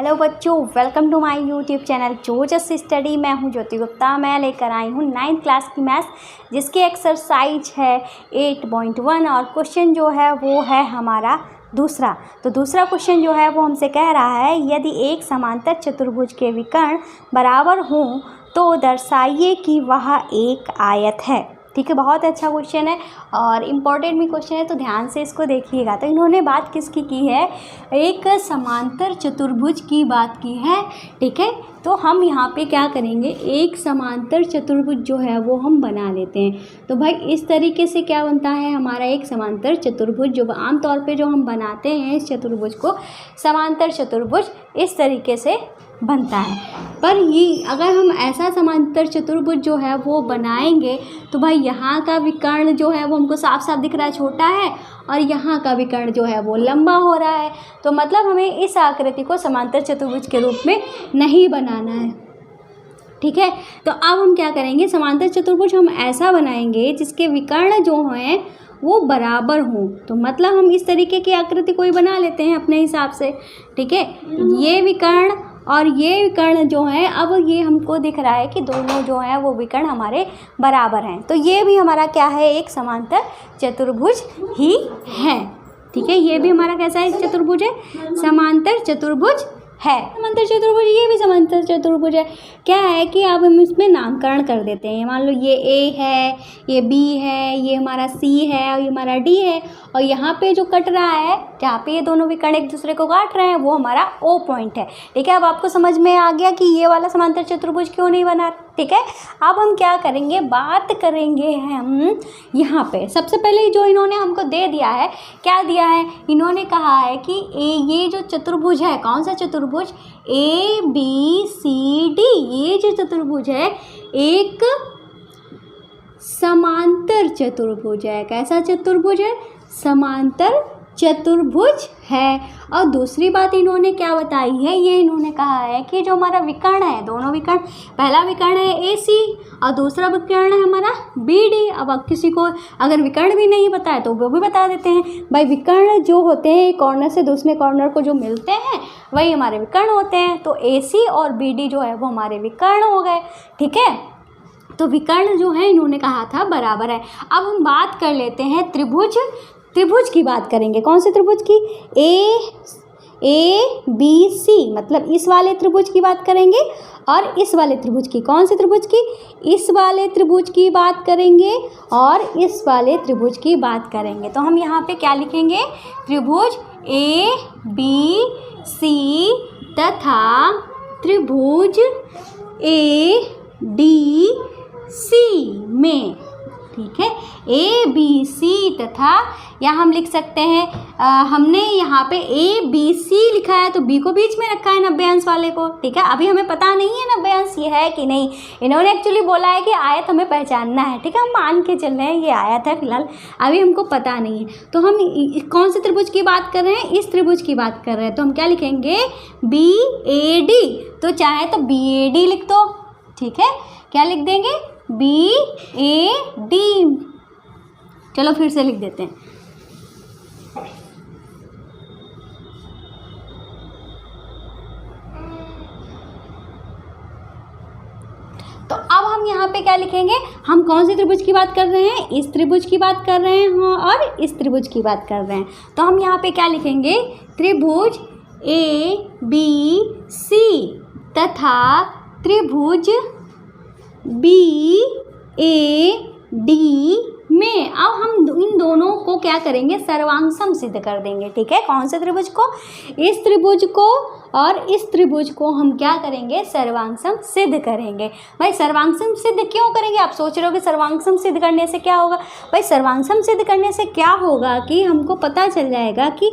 Hello बच्चों, welcome to my YouTube channel जोजस study. मैं हूं ज्योति गुप्ता। मैं लेकर आई हूं 9th क्लास की मैथ्स, जिसकी एक्सरसाइज है 8.1 और क्वेश्चन जो है वो है हमारा दूसरा। तो दूसरा क्वेश्चन जो है वो हमसे कह रहा है, यदि एक समांतर चतुर्भुज के विकर्ण बराबर हों तो दर्शाइए कि वह एक आयत है। ठीक है, बहुत अच्छा क्वेश्चन है और इम्पॉर्टेंट भी क्वेश्चन है, तो ध्यान से इसको देखिएगा। तो इन्होंने बात किसकी की है? एक समांतर चतुर्भुज की बात की है। ठीक है, तो हम यहाँ पे क्या करेंगे, एक समांतर चतुर्भुज जो है वो हम बना लेते हैं। तो भाई इस तरीके से क्या बनता है हमारा एक समांतर चतुर्भुज, जो आमतौर पे जो हम बनाते हैं इस चतुर्भुज को समांतर चतुर्भुज इस तरीके से बनता है। पर ये अगर हम ऐसा समांतर चतुर्भुज जो है वो बनाएंगे तो भाई यहाँ का विकर्ण जो है वो हमको साफ साफ दिख रहा है छोटा है, और यहाँ का विकर्ण जो है वो लंबा हो रहा है। तो मतलब हमें इस आकृति को समांतर चतुर्भुज के रूप में नहीं बनाना है। ठीक है, तो अब हम क्या करेंगे, समांतर चतुर्भुज हम ऐसा बनाएंगे जिसके विकर्ण जो हैं वो बराबर हों। तो मतलब हम इस तरीके की आकृति कोई बना लेते हैं अपने हिसाब से। ठीक है, ये विकर्ण और ये विकर्ण जो है, अब ये हमको दिख रहा है कि दोनों जो हैं वो विकर्ण हमारे बराबर हैं। तो ये भी हमारा क्या है, एक समांतर चतुर्भुज ही है। ठीक है, ये भी हमारा कैसा है, चतुर्भुज है, समांतर चतुर्भुज है। समांतर चतुर्भुज, ये भी समांतर चतुर्भुज है। क्या है कि अब हम इसमें नामकरण कर देते हैं। मान लो ये ए है, ये बी है, ये हमारा सी है और ये हमारा डी है, और यहाँ पे जो कट रहा है, जहाँ पे ये दोनों विकर्ण एक दूसरे को काट रहे हैं, वो हमारा ओ पॉइंट है। ठीक है, अब आपको समझ में आ गया कि ये वाला समांतर चतुर्भुज क्यों नहीं बना। ठीक है, अब हम क्या करेंगे, बात करेंगे हम यहाँ पे। सबसे पहले जो इन्होंने हमको दे दिया है, क्या दिया है, इन्होंने कहा है कि ये जो चतुर्भुज है, कौन सा चतुर्भुज, ए बी सी डी, ये जो चतुर्भुज है एक समांतर चतुर्भुज है। कैसा चतुर्भुज है, समांतर चतुर्भुज है। और दूसरी बात इन्होंने क्या बताई है, ये इन्होंने कहा है कि जो हमारा विकर्ण है, दोनों विकर्ण, पहला विकर्ण है AC और दूसरा विकर्ण है हमारा BD। अब किसी को अगर विकर्ण भी नहीं पता है तो वो भी बता देते हैं। भाई विकर्ण जो होते हैं एक कॉर्नर से दूसरे कॉर्नर को जो मिलते हैं वही हमारे विकर्ण होते हैं। तो AC और BD जो है वो हमारे विकर्ण हो गए। ठीक है, तो विकर्ण जो है इन्होंने कहा था बराबर है। अब हम बात कर लेते हैं त्रिभुज की बात करेंगे। कौन से त्रिभुज की, ABC, मतलब इस वाले त्रिभुज की बात करेंगे और इस वाले त्रिभुज की। कौन से त्रिभुज की, इस वाले त्रिभुज की बात करेंगे और इस वाले त्रिभुज की बात करेंगे। तो हम यहाँ पे क्या लिखेंगे, त्रिभुज ABC तथा त्रिभुज ADC में। ठीक है, ABC तथा, या हम लिख सकते हैं, हमने यहाँ पे ABC लिखा है तो B को बीच में रखा है 90 अंश वाले को। ठीक है, अभी हमें पता नहीं है 90 अंश ये है कि नहीं। इन्होंने एक्चुअली बोला है कि आयत हमें पहचानना है। ठीक है, हम मान के चल रहे हैं ये आयत है, फिलहाल अभी हमको पता नहीं है। तो हम कौन से त्रिभुज की बात कर रहे हैं, इस त्रिभुज की बात कर रहे हैं। तो हम क्या लिखेंगे, BAD। तो चाहे तो BAD लिख दो। ठीक है, क्या लिख देंगे, BAD। चलो फिर से लिख देते हैं। तो अब हम यहाँ पे क्या लिखेंगे, हम कौन से त्रिभुज की बात कर रहे हैं, इस त्रिभुज की बात कर रहे हैं और इस त्रिभुज की बात कर रहे हैं। तो हम यहाँ पे क्या लिखेंगे, त्रिभुज ABC तथा त्रिभुज BAD में। अब हम इन दोनों को क्या करेंगे, सर्वांगसम सिद्ध कर देंगे। ठीक है, कौन से त्रिभुज को, इस त्रिभुज को और इस त्रिभुज को हम क्या करेंगे, सर्वांगसम सिद्ध करेंगे। भाई सर्वांगसम सिद्ध क्यों करेंगे, आप सोच रहे हो कि सर्वांगसम सिद्ध करने से क्या होगा। भाई सर्वांगसम सिद्ध करने से क्या होगा कि हमको पता चल जाएगा कि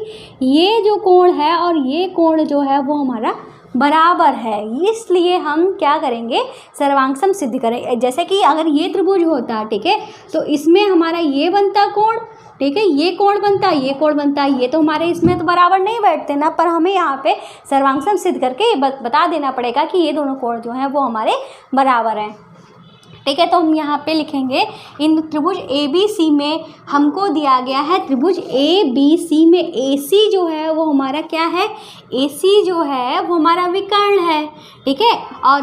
ये जो कोण है और ये कोण जो है वो हमारा बराबर है। इसलिए हम क्या करेंगे, सर्वांगसम सिद्ध करें। जैसे कि अगर ये त्रिभुज होता, ठीक है, तो इसमें हमारा ये बनता कोण, ठीक है, ये कोण बनता, ये कोण बनता, ये तो हमारे इसमें तो बराबर नहीं बैठते ना, पर हमें यहाँ पे सर्वांगसम सिद्ध करके बता देना पड़ेगा कि ये दोनों कोण जो हैं वो हमारे बराबर हैं। ठीक है। तो हम यहाँ पे लिखेंगे इन त्रिभुज ABC में हमको दिया गया है त्रिभुज ABC में AC जो है वो हमारा क्या है, AC जो है वो हमारा विकर्ण है, ठीक है। और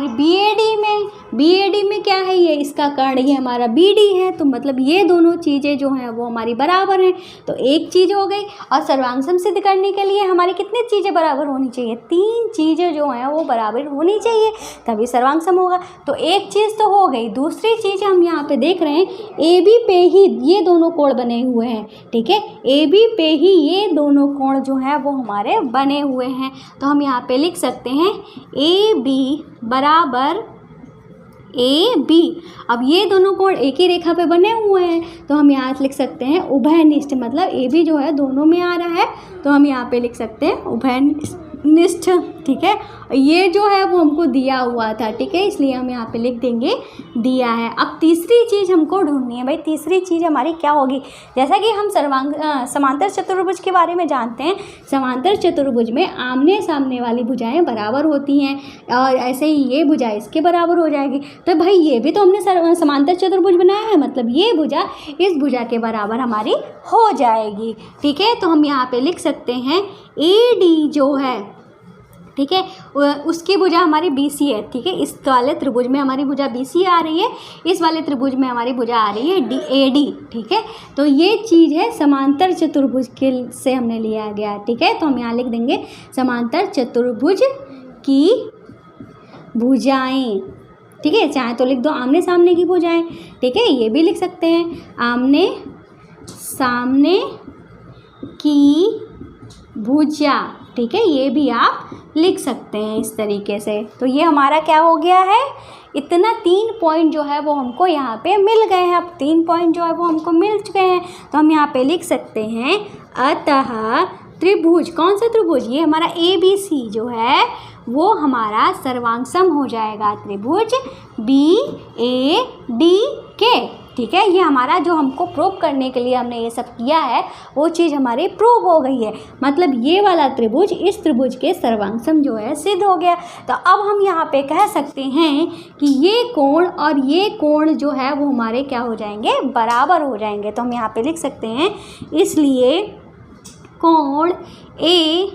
BAD में क्या है, ये इसका कर्ण, ये हमारा BD है। तो मतलब ये दोनों चीज़ें जो हैं वो हमारी बराबर हैं, तो एक चीज़ हो गई। और सर्वांगसम सिद्ध करने के लिए हमारी कितनी चीज़ें बराबर होनी चाहिए, 3 चीज़ें जो हैं वो बराबर होनी चाहिए, तभी सर्वांगसम होगा। तो एक चीज़ तो हो गई। दूसरी चीज़ हम यहाँ पे देख रहे हैं AB पे ही ये दोनों कोण बने हुए हैं, ठीक है। AB पे ही ये दोनों कोण जो हैं वो हमारे बने हुए हैं। तो हम यहाँ पे लिख सकते हैं AB बराबर AB। अब ये दोनों कोण एक ही रेखा पे बने हुए हैं, तो हम यहाँ लिख सकते हैं उभयनिष्ठ, मतलब AB जो है दोनों में आ रहा है, तो हम यहाँ पे लिख सकते हैं उभयनिष्ठ, ठीक है। ये जो है वो हमको दिया हुआ था, ठीक है, इसलिए हम यहाँ पे लिख देंगे दिया है। अब तीसरी चीज़ हमको ढूंढनी है भाई, तीसरी चीज़ हमारी क्या होगी। जैसा कि हम समांतर चतुर्भुज के बारे में जानते हैं, समांतर चतुर्भुज में आमने सामने वाली भुजाएं बराबर होती हैं, और ऐसे ही ये भुजा इसके बराबर हो जाएगी। तो भाई ये भी तो हमने समांतर चतुर्भुज बनाया है, मतलब ये भुजा इस भुजा के बराबर हमारी हो जाएगी, ठीक है। तो हम यहाँ पे लिख सकते हैं AD जो है, ठीक है, उसकी भुजा हमारी BC है, ठीक है। इस वाले त्रिभुज में हमारी भुजा BC आ रही है, इस वाले त्रिभुज में हमारी भुजा आ रही है AD, ठीक है। तो ये चीज़ है समांतर चतुर्भुज के से हमने लिया गया, ठीक है। तो हम यहाँ लिख देंगे समांतर चतुर्भुज की भुजाएं, ठीक है। चाहे तो लिख दो आमने सामने की भुजाएं, ठीक है, ये भी लिख सकते हैं आमने सामने की भुजा, ठीक है, ये भी आप लिख सकते हैं इस तरीके से। तो ये हमारा क्या हो गया है, इतना 3 पॉइंट जो है वो हमको यहाँ पे मिल गए हैं। अब 3 पॉइंट जो है वो हमको मिल चुके हैं, तो हम यहाँ पे लिख सकते हैं अतः त्रिभुज, कौन सा त्रिभुज, ये हमारा ABC जो है वो हमारा सर्वांगसम हो जाएगा त्रिभुज BAD के, ठीक है। ये हमारा जो हमको प्रूव करने के लिए हमने ये सब किया है वो चीज़ हमारी प्रूव हो गई है, मतलब ये वाला त्रिभुज इस त्रिभुज के सर्वांगसम जो है सिद्ध हो गया। तो अब हम यहाँ पे कह सकते हैं कि ये कोण और ये कोण जो है वो हमारे क्या हो जाएंगे, बराबर हो जाएंगे। तो हम यहाँ पे लिख सकते हैं इसलिए कोण A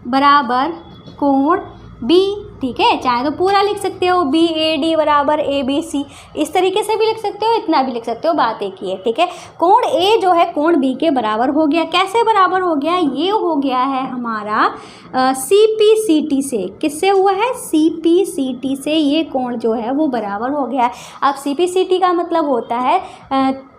बराबर कोण B, ठीक है। चाहे तो पूरा लिख सकते हो BAD बराबर ABC, इस तरीके से भी लिख सकते हो, इतना भी लिख सकते हो, बात एक ही है, ठीक है। कोण A जो है कोण B के बराबर हो गया। कैसे बराबर हो गया, ये हो गया है हमारा CPCT से। किससे हुआ है, CPCT से ये कोण जो है वो बराबर हो गया है। अब CPCT का मतलब होता है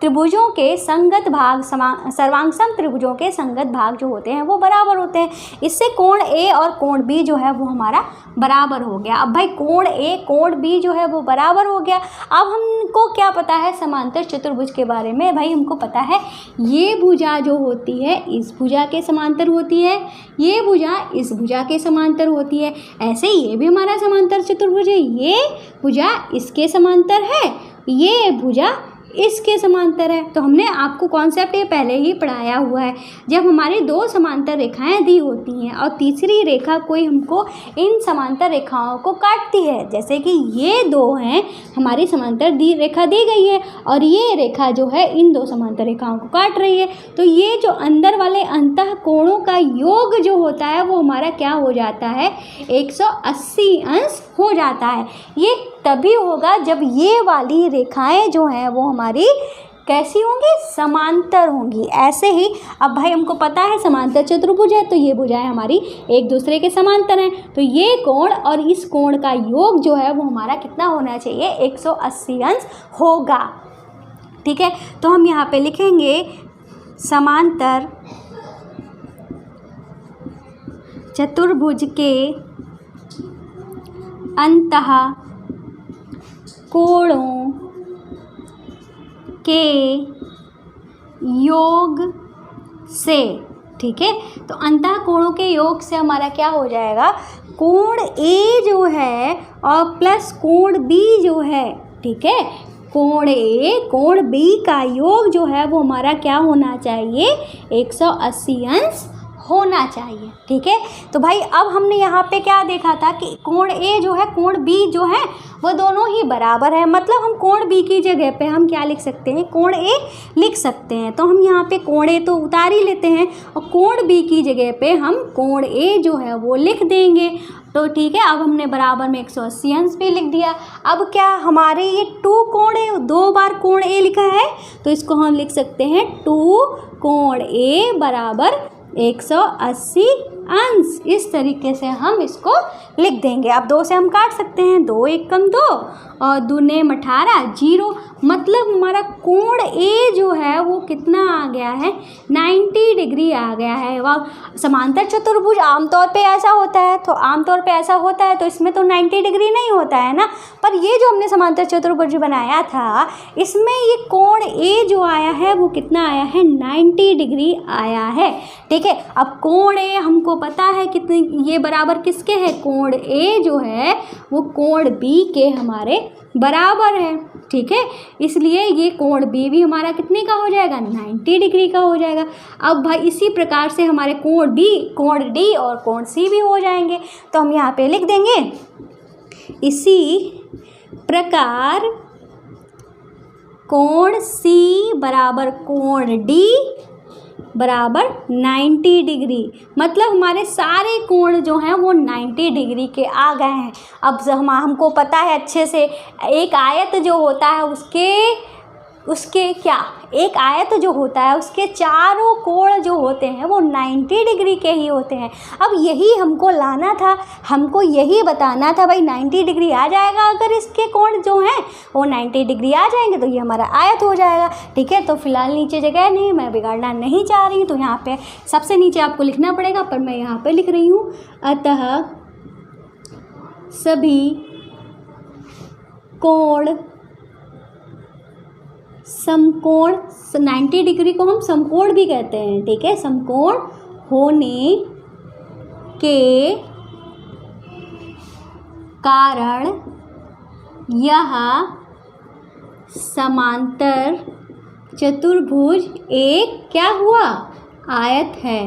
त्रिभुजों के संगत भाग, सर्वांगसम त्रिभुजों के संगत भाग जो होते हैं वो बराबर होते हैं। इससे कोण A और कोण B जो है वो हमारा बराबर हो गया। अब भाई कोण A कोण B जो है वो बराबर हो गया। अब हमको क्या पता है समांतर चतुर्भुज के बारे में, भाई हमको पता है ये भुजा जो होती है इस भुजा के समांतर होती है, ये भुजा इस भुजा के समांतर होती है। ऐसे ही ये भी हमारा समांतर चतुर्भुज है, ये भुजा इसके समांतर है, ये भुजा इसके समांतर है। तो हमने आपको कॉन्सेप्ट ये पहले ही पढ़ाया हुआ है। जब हमारी 2 समांतर रेखाएं दी होती हैं और तीसरी रेखा कोई हमको इन समांतर रेखाओं को काटती है, जैसे कि ये 2 हैं, हमारी समांतर रेखा दी गई है और ये रेखा जो है इन 2 समांतर रेखाओं को काट रही है, तो ये जो अंदर वाले अंतः कोणों का योग जो होता है वो हमारा क्या हो जाता है, 180 अंश हो जाता है। ये तभी होगा जब ये वाली रेखाएं जो हैं वो हमारी कैसी होंगी, समांतर होंगी। ऐसे ही अब भाई हमको पता है समांतर चतुर्भुज है, तो ये भुजाएं हमारी एक दूसरे के समांतर हैं, तो ये कोण और इस कोण का योग जो है वो हमारा कितना होना चाहिए, 180 अंश होगा, ठीक है। तो हम यहाँ पे लिखेंगे समांतर चतुर्भुज के अंतः कोणों के योग से, ठीक है। तो अंतः कोणों के योग से हमारा क्या हो जाएगा, कोण A जो है और प्लस कोण B जो है, ठीक है, कोण A कोण B का योग जो है वो हमारा क्या होना चाहिए, 180 अंश होना चाहिए। ठीक है, तो भाई अब हमने यहाँ पे क्या देखा था कि कोण ए जो है कोण बी जो है वो दोनों ही बराबर है, मतलब हम कोण बी की जगह पे हम क्या लिख सकते हैं, कोण ए लिख सकते हैं। तो हम यहाँ पे कोण ए तो उतार ही लेते हैं और कोण बी की जगह पे हम कोण ए जो है वो लिख देंगे। तो ठीक है, अब हमने बराबर में 180 अंश पे लिख दिया। अब क्या हमारे ये 2 कोण ए, 2 बार कोण ए लिखा है तो इसको हम लिख सकते हैं 2 कोण ए बराबर 180 अंश। इस तरीके से हम इसको लिख देंगे। अब 2 से हम काट सकते हैं, 2 1 कम 2 और 2 नेम 18 0, मतलब हमारा कोण ए जो है वो कितना आ गया है, 90 डिग्री आ गया है। वाह, समांतर चतुर्भुज आमतौर पे ऐसा होता है, तो आमतौर पे ऐसा होता है तो इसमें तो 90 डिग्री नहीं होता है ना, पर ये जो हमने समांतर चतुर्भुज बनाया था इसमें ये कोण ए जो आया है वो कितना आया है, 90 डिग्री आया है। ठीक है, अब कोण ए हमको पता है कितने, ये बराबर किसके है, कोण ए जो है वो कोण बी के हमारे बराबर है। ठीक है, इसलिए ये कोण बी भी हमारा कितने का हो जाएगा, 90 डिग्री का हो जाएगा। अब भाई इसी प्रकार से हमारे कोण बी, कोण डी और कोण सी भी हो जाएंगे। तो हम यहाँ पे लिख देंगे, इसी प्रकार कोण सी बराबर कोण डी बराबर 90 डिग्री, मतलब हमारे सारे कोण जो हैं वो 90 डिग्री के आ गए हैं। अब हमको पता है अच्छे से, एक आयत जो होता है उसके क्या, एक आयत जो होता है उसके चारों कोण जो होते हैं वो 90 डिग्री के ही होते हैं। अब यही हमको लाना था, हमको यही बताना था भाई 90 डिग्री आ जाएगा, अगर इसके कोण जो हैं वो 90 डिग्री आ जाएंगे तो ये हमारा आयत हो जाएगा। ठीक है, तो फिलहाल नीचे जगह नहीं, मैं बिगाड़ना नहीं चाह रही हूँ, तो यहाँ पे सबसे नीचे आपको लिखना पड़ेगा, पर मैं यहाँ पे लिख रही हूँ, अतः सभी कोण समकोण, 90 डिग्री को हम समकोण भी कहते हैं। ठीक है, समकोण होने के कारण यह समांतर चतुर्भुज एक क्या हुआ, आयत है,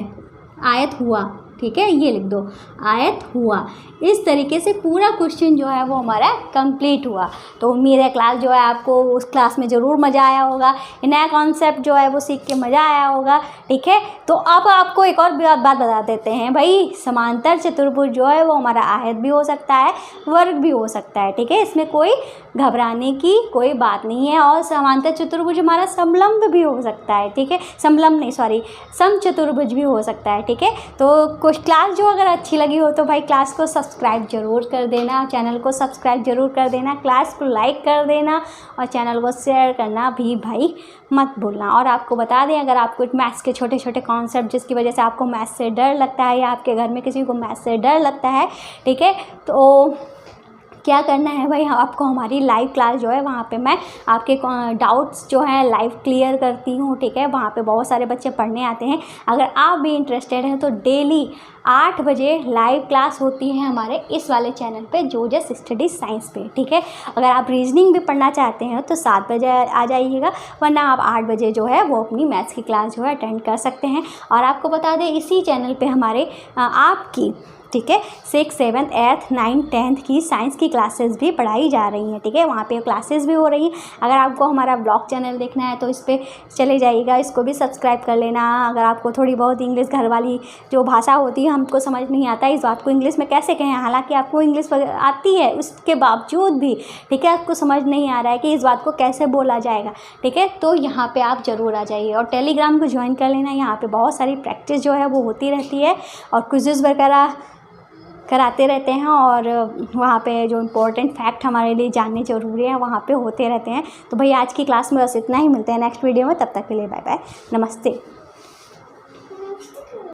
आयत हुआ। ठीक है, ये लिख दो, आयत हुआ। इस तरीके से पूरा क्वेश्चन जो है वो हमारा कंप्लीट हुआ। तो उम्मीद है क्लास जो है आपको उस क्लास में ज़रूर मज़ा आया होगा, नया कॉन्सेप्ट जो है वो सीख के मज़ा आया होगा। ठीक है, तो अब आपको एक और बात बता देते हैं भाई, समांतर चतुर्भुज जो है वो हमारा आयत भी हो सकता है, वर्ग भी हो सकता है। ठीक है, इसमें कोई घबराने की कोई बात नहीं है। और समांतर चतुर्भुज हमारा समलंब भी हो सकता है। ठीक है, समलंब नहीं, सॉरी, समचतुर्भुज भी हो सकता है। ठीक है, तो क्लास जो अगर अच्छी लगी हो तो भाई क्लास को सब्सक्राइब जरूर कर देना, चैनल को सब्सक्राइब जरूर कर देना, क्लास को लाइक कर देना और चैनल को शेयर करना भी भाई मत भूलना। और आपको बता दें, अगर आपको मैथ्स के छोटे छोटे कॉन्सेप्ट जिसकी वजह से आपको मैथ्स से डर लगता है या आपके घर में किसी को मैथ्स से डर लगता है, ठीक है, तो क्या करना है भाई, आपको हमारी लाइव क्लास जो है वहाँ पे मैं आपके डाउट्स जो हैं लाइव क्लियर करती हूँ। ठीक है, वहाँ पे बहुत सारे बच्चे पढ़ने आते हैं। अगर आप भी इंटरेस्टेड हैं तो डेली 8 बजे लाइव क्लास होती है हमारे इस वाले चैनल पे, जोजस स्टडी साइंस पे। ठीक है, अगर आप रीजनिंग भी पढ़ना चाहते हैं तो 7 बजे आ जाइएगा, वरना आप 8 बजे जो है वो अपनी मैथ्स की क्लास जो है अटेंड कर सकते हैं। और आपको बता दें, इसी चैनल पे हमारे आपकी, ठीक है, 6, 7, 8, 9, 10 की साइंस की क्लासेस भी पढ़ाई जा रही हैं। ठीक है, वहाँ पे क्लासेस भी हो रही हैं। अगर आपको हमारा ब्लॉग चैनल देखना है तो इस पर चले जाइएगा, इसको भी सब्सक्राइब कर लेना। अगर आपको थोड़ी बहुत इंग्लिश घर वाली जो भाषा होती है हमको समझ नहीं आता इस बात को इंग्लिश में कैसे कहें, हालांकि आपको इंग्लिश आती है उसके बावजूद भी, ठीक है, आपको समझ नहीं आ रहा है कि इस बात को कैसे बोला जाएगा। ठीक है, तो यहाँ पर आप ज़रूर आ जाइए और टेलीग्राम को ज्वाइन कर लेना। यहाँ पर बहुत सारी प्रैक्टिस जो है वो होती रहती है और क्विज़ेस वगैरह कराते रहते हैं, और वहाँ पे जो इम्पोर्टेंट फैक्ट हमारे लिए जानने ज़रूरी है वहाँ पे होते रहते हैं। तो भाई आज की क्लास में बस इतना ही, मिलते हैं नेक्स्ट वीडियो में, तब तक के लिए बाय बाय, नमस्ते।